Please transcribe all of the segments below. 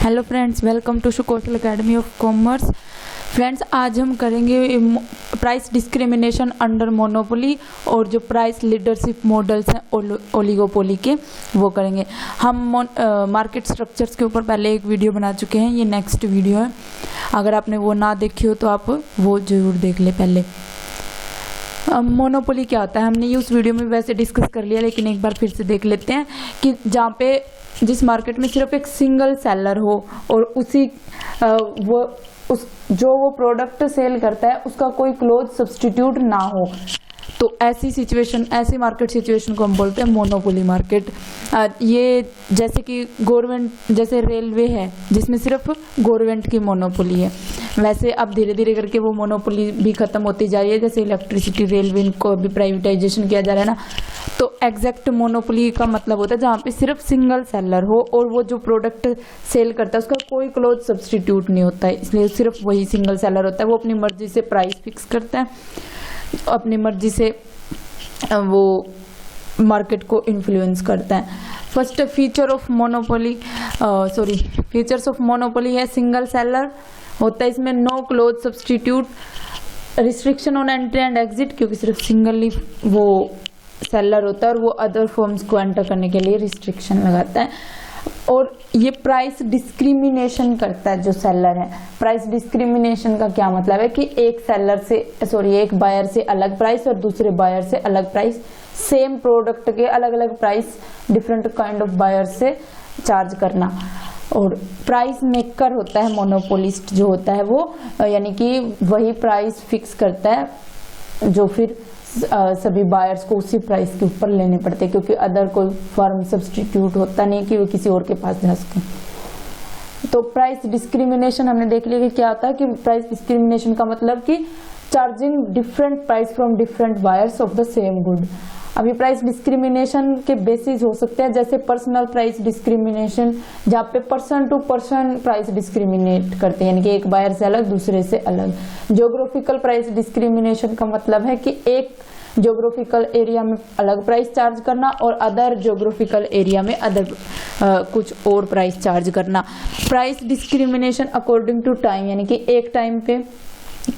Hello friends, welcome to Kaushal academy of commerce. Friends, आज हम करेंगे प्राइस डिस्क्रिमिनेशन अंडर मोनोपोली और जो प्राइस लीडरशिप मॉडल्स हैं ओलिगोपोली के, वो करेंगे हम। मार्केट स्ट्रक्चर्स के ऊपर पहले एक वीडियो बना चुके हैं, ये नेक्स्ट वीडियो है। अगर आपने वो ना देखी हो तो आप वो ज़रूर देख ले। पहले मोनोपोली क्या होता है हमने ये उस वीडियो में वैसे डिस्कस कर लिया, लेकिन एक बार फिर से देख लेते हैं कि जहाँ पे जिस मार्केट में सिर्फ एक सिंगल सेलर हो और वो प्रोडक्ट सेल करता है उसका कोई क्लोज सब्स्टिट्यूट ना हो, तो ऐसी मार्केट सिचुएशन को हम बोलते हैं मोनोपोली मार्केट। ये जैसे कि गवर्नमेंट, जैसे रेलवे है जिसमें सिर्फ गवर्नमेंट की मोनोपोली है, वैसे अब धीरे धीरे करके वो मोनोपोली भी खत्म होती जा रही है। जैसे इलेक्ट्रिसिटी, रेलवे को अभी प्राइवेटाइजेशन किया जा रहा है ना, तो एग्जैक्ट मोनोपोली का मतलब होता है जहाँ पे सिर्फ सिंगल सेलर हो और वो जो प्रोडक्ट सेल करता है उसका कोई क्लोज सब्स्टिट्यूट नहीं होता है, इसलिए सिर्फ वही सिंगल सेलर होता है। वो अपनी मर्जी से प्राइस फिक्स करता है, अपनी मर्जी से वो मार्केट को इन्फ्लुएंस करता है। फर्स्ट फीचर्स ऑफ मोनोपोली है सिंगल सेलर होता है, इसमें no close substitute, restriction on entry and exit, क्योंकि सिर्फ सिंगली वो सेलर होता है और वो अदर फर्म्स को एंटर करने के लिए रिस्ट्रिक्शन लगाता है। और ये प्राइस डिस्क्रिमिनेशन करता है जो सेलर है। प्राइस डिस्क्रिमिनेशन का क्या मतलब है कि एक बायर से अलग प्राइस और दूसरे बायर से अलग प्राइस, सेम प्रोडक्ट के अलग अलग price different kind of buyer से चार्ज करना। और प्राइस मेकर होता है मोनोपोलिस्ट जो होता है वो, यानी कि वही प्राइस फिक्स करता है जो फिर सभी बायर्स को उसी प्राइस के ऊपर लेने पड़ते हैं, क्योंकि अदर कोई फर्म सब्स्टिट्यूट होता नहीं कि वो किसी और के पास जा सके। तो प्राइस डिस्क्रिमिनेशन हमने देख लिया कि क्या होता है कि प्राइस डिस्क्रिमिनेशन का मतलब कि charging different price from different buyers of the same good. अभी प्राइस डिस्क्रिमिनेशन के बेसिस हो सकते हैं, जैसे पर्सनल प्राइस डिस्क्रिमिनेशन, जहाँ पे person to person price discriminate करते हैं, यानी कि एक बायर से अलग दूसरे से अलग। ज्योग्राफिकल प्राइस डिस्क्रिमिनेशन का मतलब है कि एक ज्योग्राफिकल एरिया में अलग प्राइस चार्ज करना और अदर ज्योग्राफिकल एरिया में कुछ और प्राइस चार्ज करना। Price discrimination according to time, यानी कि एक टाइम पे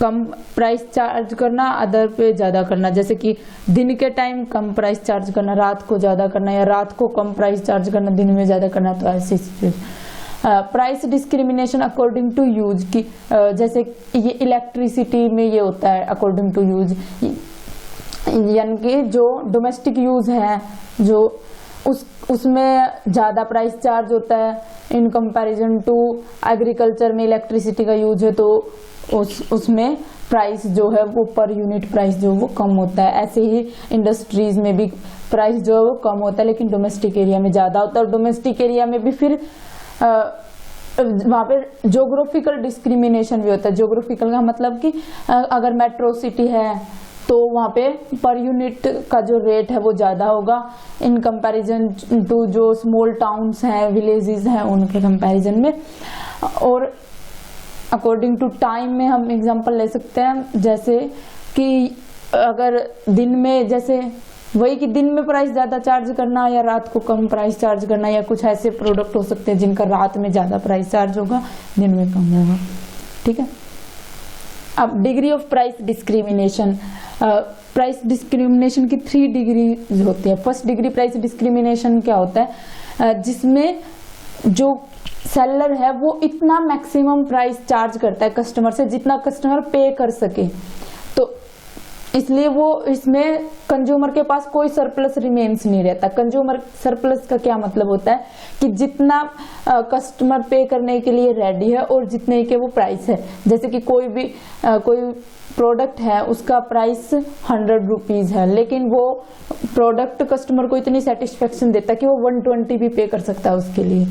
कम प्राइस चार्ज करना, अदर पे ज्यादा करना, जैसे कि दिन के टाइम कम प्राइस चार्ज करना, रात को ज्यादा करना, या रात को कम प्राइस चार्ज करना, दिन में ज्यादा करना। तो ऐसी price discrimination according to use की, जैसे ये इलेक्ट्रिसिटी में ये होता है अकॉर्डिंग टू यूज, यानी कि जो डोमेस्टिक यूज है जो उसमें ज्यादा प्राइस चार्ज होता है इन कंपैरिजन टू एग्रीकल्चर में इलेक्ट्रिसिटी का यूज है, तो उसमें प्राइस जो है वो पर यूनिट प्राइस जो वो कम होता है। ऐसे ही इंडस्ट्रीज में भी प्राइस जो है वो कम होता है, लेकिन डोमेस्टिक एरिया में ज्यादा होता है। और डोमेस्टिक एरिया में भी फिर वहाँ पे ज्योग्राफिकल डिस्क्रिमिनेशन भी होता है। ज्योग्राफिकल का मतलब कि अगर मेट्रो सिटी है तो वहाँ पे पर यूनिट का जो रेट है वो ज्यादा होगा इन कंपैरिजन टू जो स्मॉल टाउन्स हैं, विलेजेस हैं, उनके कंपैरिजन में। और अकॉर्डिंग टू टाइम में हम एग्जांपल ले सकते हैं, जैसे कि अगर दिन में, जैसे वही कि दिन में प्राइस ज्यादा चार्ज करना या रात को कम प्राइस चार्ज करना, या कुछ ऐसे प्रोडक्ट हो सकते हैं जिनका रात में ज्यादा प्राइस चार्ज होगा, दिन में कम होगा। ठीक है। अब degree of price discrimination, price discrimination की 3 डिग्री होती है। फर्स्ट डिग्री प्राइस डिस्क्रिमिनेशन क्या होता है, जिसमें जो सेलर है वो इतना मैक्सिमम प्राइस चार्ज करता है कस्टमर से जितना कस्टमर पे कर सके, तो इसलिए वो इसमें कंज्यूमर के पास कोई सरप्लस रिमेन्स नहीं रहता। कंज्यूमर सरप्लस का क्या मतलब होता है कि जितना कस्टमर पे करने के लिए रेडी है और जितने के वो प्राइस है, जैसे कि कोई प्रोडक्ट है उसका प्राइस 100 रुपीज है, लेकिन वो प्रोडक्ट कस्टमर को इतनी सेटिस्फेक्शन देता है कि वो 120 भी पे कर सकता है उसके लिए,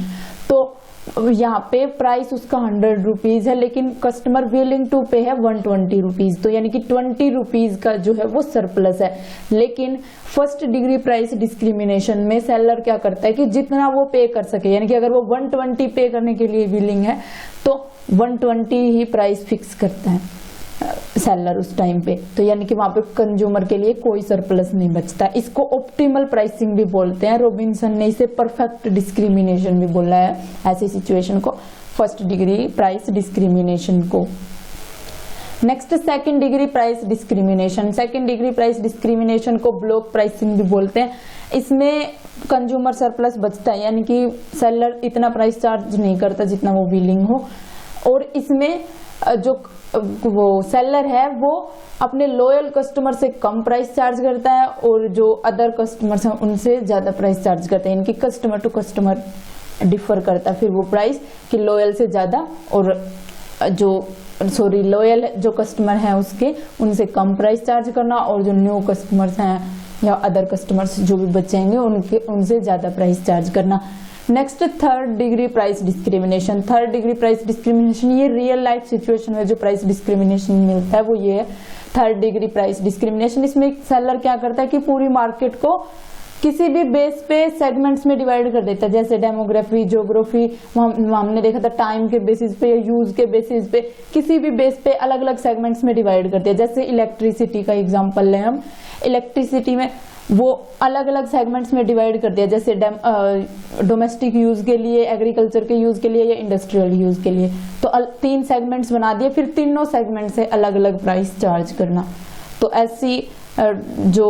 तो यहाँ पे प्राइस उसका 100 रुपीज है, लेकिन कस्टमर विलिंग टू पे है 120 रुपीज, तो यानी कि 20 रुपीज का जो है वो सरप्लस है। लेकिन फर्स्ट डिग्री प्राइस डिस्क्रिमिनेशन में सेलर क्या करता है कि जितना वो पे कर सके, यानी कि अगर वो 120 पे करने के लिए विलिंग है तो 120 ही प्राइस फिक्स करता है। सेलर उस टाइम पे, तो यानी कि वहां पे कंज्यूमर के लिए कोई सरप्लस नहीं बचता। इसको ऑप्टिमल प्राइसिंग भी बोलते हैं। रॉबिन्सन ने इसे परफेक्ट डिस्क्रिमिनेशन भी बोला है ऐसी सिचुएशन को, फर्स्ट डिग्री प्राइस डिस्क्रिमिनेशन को। Next second degree price discrimination. Second degree price discrimination को ब्लॉक प्राइसिंग भी बोलते हैं। इसमें कंज्यूमर सरप्लस बचता है, यानी कि सेलर इतना प्राइस चार्ज नहीं करता जितना वो विलिंग हो, और इसमें जो वो सेलर है वो अपने लॉयल कस्टमर से कम प्राइस चार्ज करता है और जो अदर कस्टमर्स हैं उनसे ज्यादा प्राइस चार्ज करते हैं। इनकी कस्टमर टू कस्टमर डिफर करता है फिर वो प्राइस कि लॉयल से ज्यादा और जो लॉयल जो कस्टमर है उसके उनसे कम प्राइस चार्ज करना, और जो न्यू कस्टमर्स हैं या अदर कस्टमर्स जो भी बचेंगे उनसे ज्यादा प्राइस चार्ज करना। Next third degree price discrimination. Third degree price discrimination ये रियल लाइफ सिचुएशन में जो प्राइस डिस्क्रिमिनेशन मिलता है वो ये है थर्ड डिग्री प्राइस डिस्क्रिमिनेशन। इसमें सेलर क्या करता है कि पूरी मार्केट को किसी भी बेस पे सेगमेंट्स में डिवाइड कर देता है, जैसे डेमोग्राफी, ज्योग्राफी, हमने देखा था टाइम के बेसिस पे या यूज के बेसिस पे, किसी भी बेस पे अलग अलग सेगमेंट्स में डिवाइड कर दिया। जैसे इलेक्ट्रिसिटी का एग्जांपल लें हम, इलेक्ट्रिसिटी में वो अलग अलग सेगमेंट्स में डिवाइड कर दिया, जैसे डोमेस्टिक यूज के लिए, एग्रीकल्चर के यूज के लिए या इंडस्ट्रियल यूज के लिए। तो 3 सेगमेंट्स बना दिए, फिर तीनों सेगमेंट से अलग अलग प्राइस चार्ज करना। तो ऐसी जो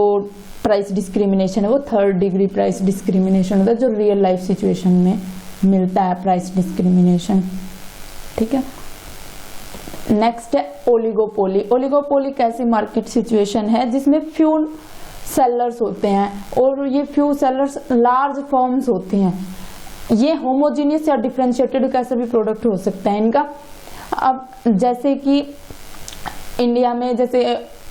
प्राइस डिस्क्रिमिनेशन है वो थर्ड डिग्री प्राइस डिस्क्रिमिनेशन होता है, जो रियल लाइफ सिचुएशन में मिलता है प्राइस डिस्क्रिमिनेशन। ठीक है। नेक्स्ट है ओलिगोपोली। ओलिगोपोली कैसी मार्केट सिचुएशन है जिसमें फ्यू सेलर्स होते हैं और ये फ्यू सेलर्स लार्ज फर्म्स होती हैं। ये होमोजीनियस या डिफरेंशिएटेड कैसे भी प्रोडक्ट हो सकता है इनका। अब जैसे कि इंडिया में जैसे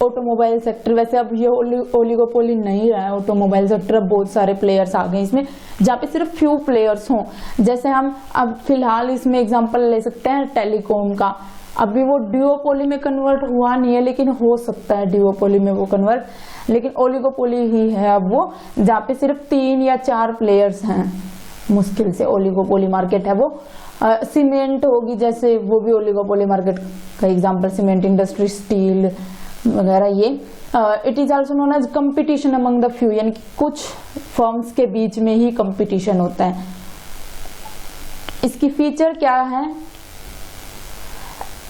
ऑटोमोबाइल सेक्टर, वैसे अब ये ओलिगोपोली नहीं रहा है ऑटोमोबाइल सेक्टर, अब बहुत सारे प्लेयर्स आ गए इसमें जहाँ पे सिर्फ फ्यू प्लेयर्स हों। जैसे हम अब फिलहाल इसमें एग्जांपल ले सकते हैं टेलीकॉम का। अभी वो ड्यूओपोली में कन्वर्ट हुआ नहीं है, लेकिन हो सकता है ड्यूओपोली में वो कन्वर्ट, लेकिन ओलिगोपोली ही है अब वो, जहाँ पे सिर्फ 3 या 4 प्लेयर्स हैं, मुश्किल से ओलिगोपोली मार्केट है वो। सीमेंट होगी जैसे, वो भी ओलिगोपोली मार्केट का एग्जांपल, सीमेंट इंडस्ट्री, स्टील वगैरह ये। It is also known as competition among the few, यानी कि कुछ फर्म्स के बीच में ही कंपटीशन होता है। इसकी फीचर क्या है?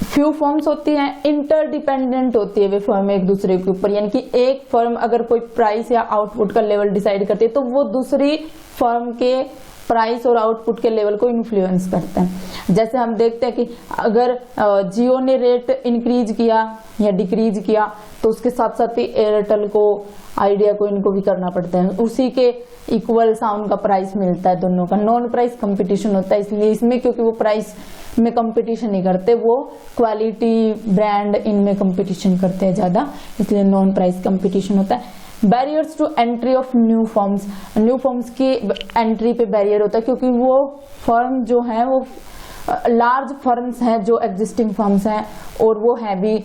फ्यू फर्म्स होती हैं, इंटरडिपेंडेंट होती है वे फर्म एक दूसरे के ऊपर, यानी कि एक फर्म अगर कोई प्राइस या आउटपुट का लेवल डिसाइड करती है तो वो दूसरी फर्म के प्राइस और आउटपुट के लेवल को इन्फ्लुएंस करते हैं। जैसे हम देखते हैं कि अगर जियो ने रेट इंक्रीज किया या डिक्रीज किया तो उसके साथ साथ ही एयरटेल को, आइडिया को, इनको भी करना पड़ता है, उसी के इक्वल सा उनका प्राइस मिलता है दोनों का। नॉन प्राइस कंपटीशन होता है इसलिए इसमें, क्योंकि वो प्राइस में कंपटीशन नहीं करते, वो क्वालिटी, ब्रांड, इनमें कंपटीशन करते हैं ज्यादा, इसलिए नॉन प्राइस कंपटीशन होता है। Barriers to entry of new firms. New firms की एंट्री पे बैरियर होता है क्योंकि वो फर्म जो है वो लार्ज फर्म्स हैं जो एग्जिस्टिंग फर्म्स हैं और वो है भी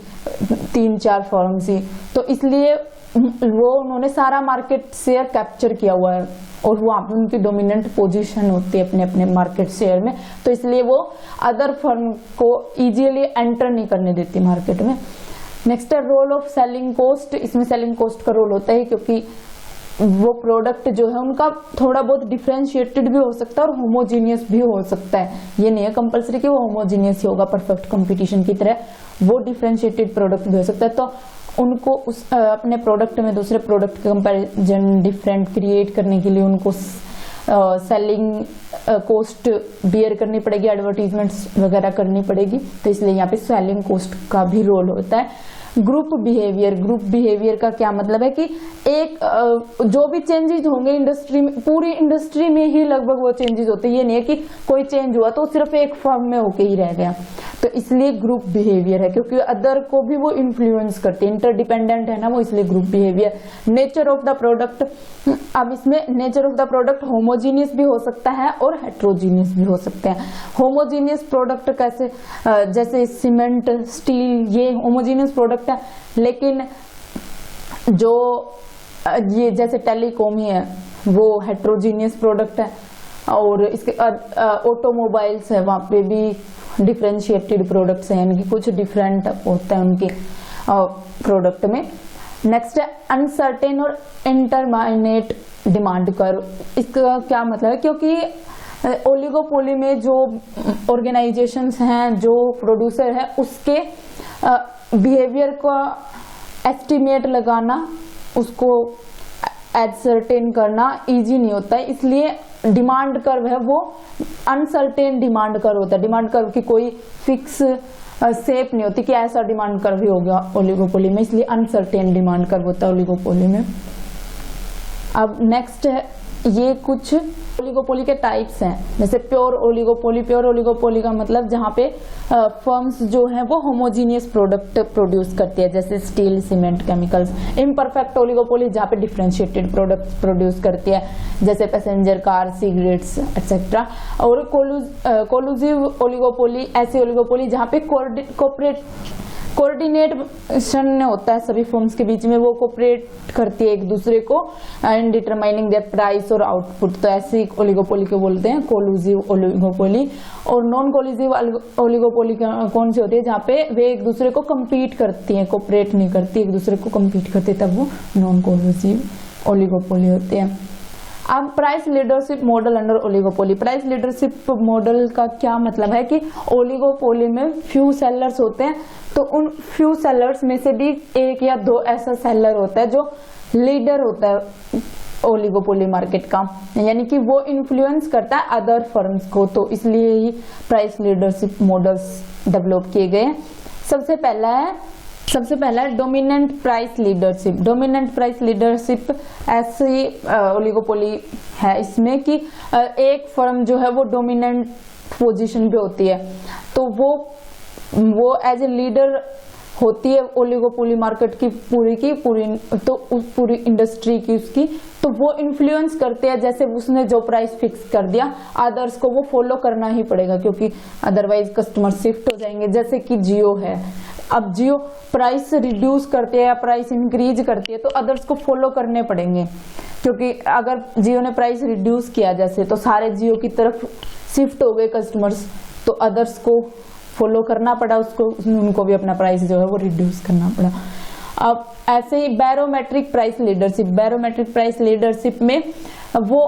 3-4 फर्म्स ही, तो इसलिए वो उन्होंने सारा मार्केट शेयर कैप्चर किया हुआ है और वहाँ पे उनकी डोमिनेंट पोजीशन होती है अपने अपने मार्केट शेयर में, तो इसलिए वो अदर फर्म को इजीली एंटर नहीं करने देती मार्केट में। नेक्स्ट है रोल ऑफ सेलिंग कॉस्ट। इसमें सेलिंग कॉस्ट का रोल होता है क्योंकि वो प्रोडक्ट जो है उनका थोड़ा बहुत डिफरेंशिएटेड भी हो सकता है और होमोजीनियस भी हो सकता है। ये नहीं है कंपलसरी कि वो होमोजीनियस ही होगा परफेक्ट कंपटीशन की तरह, वो डिफरेंशिएटेड प्रोडक्ट भी हो सकता है। तो उनको उस अपने प्रोडक्ट में दूसरे प्रोडक्ट के कंपैरिजन डिफरेंट क्रिएट करने के लिए उनको सेलिंग कॉस्ट बियर करनी पड़ेगी, एडवर्टीजमेंट्स वगैरह करनी पड़ेगी, तो इसलिए यहाँ पे सेलिंग कॉस्ट का भी रोल होता है। Group behaviour. ग्रुप बिहेवियर का क्या मतलब है कि एक जो भी चेंजेस होंगे इंडस्ट्री में, पूरी इंडस्ट्री में ही लगभग वो चेंजेस होते हैं, ये नहीं है कि कोई चेंज हुआ तो सिर्फ एक फर्म में होके ही रह गया, तो इसलिए ग्रुप बिहेवियर है क्योंकि अदर को भी वो इन्फ्लुएंस करते हैं, इंटरडिपेंडेंट है ना वो, इसलिए group behaviour. Nature of the product. अब इसमें nature of the product homogeneous भी हो सकता है और हेट्रोजीनियस भी हो सकते हैं। होमोजीनियस प्रोडक्ट कैसे, जैसे सीमेंट, स्टील, ये होमोजीनियस प्रोडक्ट है, लेकिन जो ये जैसे टेलीकॉम ही है वो हेट्रोजीनियस प्रोडक्ट है। और इसके ऑटोमोबाइल्स है, वहाँ पे भी डिफरेंशिएटेड प्रोडक्ट्स हैं, यानी कि कुछ डिफरेंट होता है उनके प्रोडक्ट में। नेक्स्ट है अनसर्टेन और इंटरमाइनेट डिमांड कर्व। इसका क्या मतलब है, क्योंकि ओलिगोपोली में जो ऑर्गेनाइजेशंस हैं, जो प्रोड्यूसर है, उसके बिहेवियर का एस्टिमेट लगाना, उसको एडसर्टेन करना इजी नहीं होता है, इसलिए डिमांड कर्व है वो अनसर्टेन डिमांड कर्व होता है। डिमांड कर्व की कोई फिक्स शेप नहीं होती कि ऐसा डिमांड कर्व ही होगा ओलिगोपोली में, इसलिए अनसर्टेन डिमांड कर्व होता है ओलिगोपोली में। अब नेक्स्ट है, ये कुछ ओलिगोपोली के टाइप्स हैं, जैसे प्योर ओलिगोपोली। प्योर ओलिगोपोली का मतलब जहाँ पे फर्म्स जो हैं वो होमोजीनियस प्रोडक्ट प्रोड्यूस करती है, जैसे steel, cement, chemicals. Imperfect oligopoly जहाँ पे डिफरेंशिएटेड प्रोडक्ट प्रोड्यूस करती है, जैसे पैसेंजर कार, सिगरेट्स एक्सेट्रा। और कोलूसिव ओलिगोपोली ऐसी ओलिगोपोली जहाँ पे कोऑर्डिनेशन होता है सभी फर्म्स के बीच में, वो कोऑपरेट करती है एक दूसरे को इन डिटरमाइनिंग देयर प्राइस और आउटपुट। तो ऐसी ओलिगोपोली को बोलते हैं कोलूसिव ओलिगोपोली। और नॉन कोलूसिव ओलिगोपोली कौन सी होती है, जहाँ पे वे एक दूसरे को कम्पीट करती हैं, कोऑपरेट नहीं करती, एक दूसरे को कम्पीट करती है, तब वो नॉन कोलूसिव ओलिगोपोली होती है। अब price leadership model under oligopoly. Price leadership model का क्या मतलब है कि ओलिगोपोली में फ्यू सेलर्स होते हैं, तो उन फ्यू सेलर्स में से भी एक या दो ऐसा सेलर होता है जो लीडर होता है ओलिगोपोली मार्केट का, यानी कि वो इन्फ्लुएंस करता है अदर फर्म्स को। तो इसलिए ही प्राइस लीडरशिप मॉडल्स डेवलप किए गए। सबसे पहला है dominant price leadership. Dominant price leadership ऐसी ओलिगोपोली है इसमें कि एक फर्म जो है वो डोमिनेंट पोजीशन पे होती है, तो वो एज ए लीडर होती है ओलिगोपोली मार्केट की पूरी इंडस्ट्री की उसकी। तो वो इन्फ्लुएंस करते हैं, जैसे उसने जो प्राइस फिक्स कर दिया अदर्स को वो फॉलो करना ही पड़ेगा, क्योंकि अदरवाइज कस्टमर शिफ्ट हो जाएंगे। जैसे कि जियो है, अब जियो प्राइस रिड्यूस करती है या प्राइस इंक्रीज करती है तो अदर्स को फॉलो करने पड़ेंगे, क्योंकि अगर जियो ने प्राइस रिड्यूस किया जैसे, तो सारे जियो की तरफ शिफ्ट हो गए कस्टमर्स, तो अदर्स को फॉलो करना पड़ा, उनको भी अपना प्राइस जो है वो रिड्यूस करना पड़ा। अब ऐसे ही barometric price leadership. Barometric price leadership में वो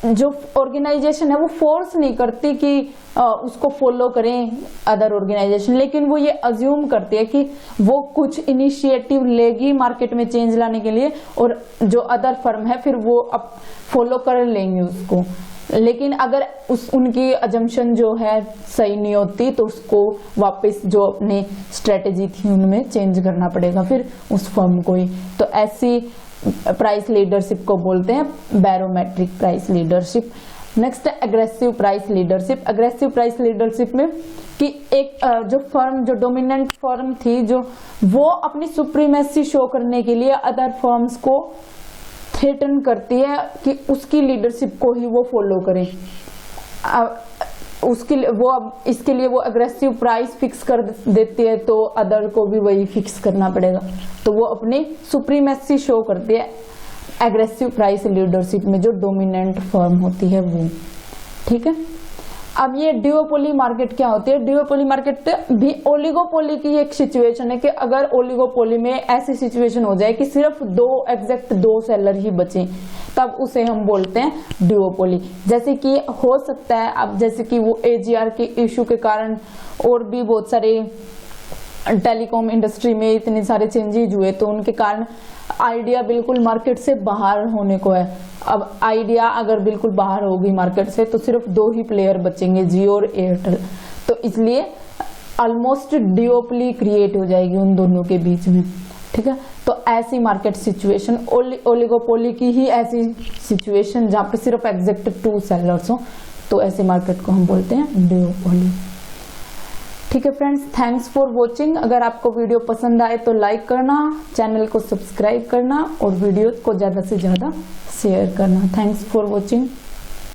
जो ऑर्गेनाइजेशन है वो फोर्स नहीं करती कि उसको फॉलो करें अदर ऑर्गेनाइजेशन, लेकिन वो ये अज्यूम करती है कि वो कुछ इनिशिएटिव लेगी मार्केट में चेंज लाने के लिए, और जो अदर फर्म है फिर वो अब फॉलो कर लेंगे उसको। लेकिन अगर उनकी अजम्पशन जो है सही नहीं होती तो उसको वापस जो अपनी स्ट्रेटेजी थी उनमें चेंज करना पड़ेगा फिर उस फर्म को ही। तो ऐसी प्राइस लीडरशिप को बोलते हैं barometric price leadership. Next aggressive price leadership. Aggressive price leadership में कि एक जो फर्म, जो डोमिनेंट फर्म थी, जो वो अपनी सुप्रीमेसी शो करने के लिए अदर फर्म्स को थ्रेटन करती है कि उसकी लीडरशिप को ही वो फॉलो करें। इसके लिए वो अग्रेसिव प्राइस फिक्स कर देती है, तो अदर को भी वही फिक्स करना पड़ेगा, तो वो अपनी सुप्रीमेसी शो करती है एग्रेसिव प्राइस लीडरशिप में, जो डोमिनेंट फर्म होती है वो। ठीक है, अब ये ड्यूओपोली मार्केट क्या होती है। ड्यूओपोली मार्केट भी ओलिगोपोली की एक सिचुएशन है कि अगर ओलिगोपोली में ऐसी सिचुएशन हो जाए कि सिर्फ एग्जैक्ट दो सेलर ही बचे, तब उसे हम बोलते हैं ड्यूओपोली। जैसे कि हो सकता है अब जैसे कि वो AGR के इशू के कारण और भी बहुत सारे टेलीकॉम इंडस्ट्री में इतने सारे चेंजेज हुए, तो उनके कारण आइडिया बिल्कुल मार्केट से बाहर होने को है। अब आइडिया अगर बिल्कुल बाहर होगी मार्केट से तो सिर्फ दो ही प्लेयर बचेंगे, जियो और एयरटेल। तो इसलिए ऑलमोस्ट ड्यूओपोली क्रिएट हो जाएगी उन दोनों के बीच में। ठीक है, तो ऐसी मार्केट सिचुएशन ओलिगोपोली की ही ऐसी सिचुएशन जहाँ पे सिर्फ एग्जैक्ट 2 सेलर्स हो, तो ऐसे मार्केट को हम बोलते हैं ड्यूओपोली। ठीक है फ्रेंड्स, थैंक्स फॉर वॉचिंग। अगर आपको वीडियो पसंद आए तो लाइक करना, चैनल को सब्सक्राइब करना और वीडियो को ज़्यादा से ज़्यादा शेयर करना। Thanks for watching.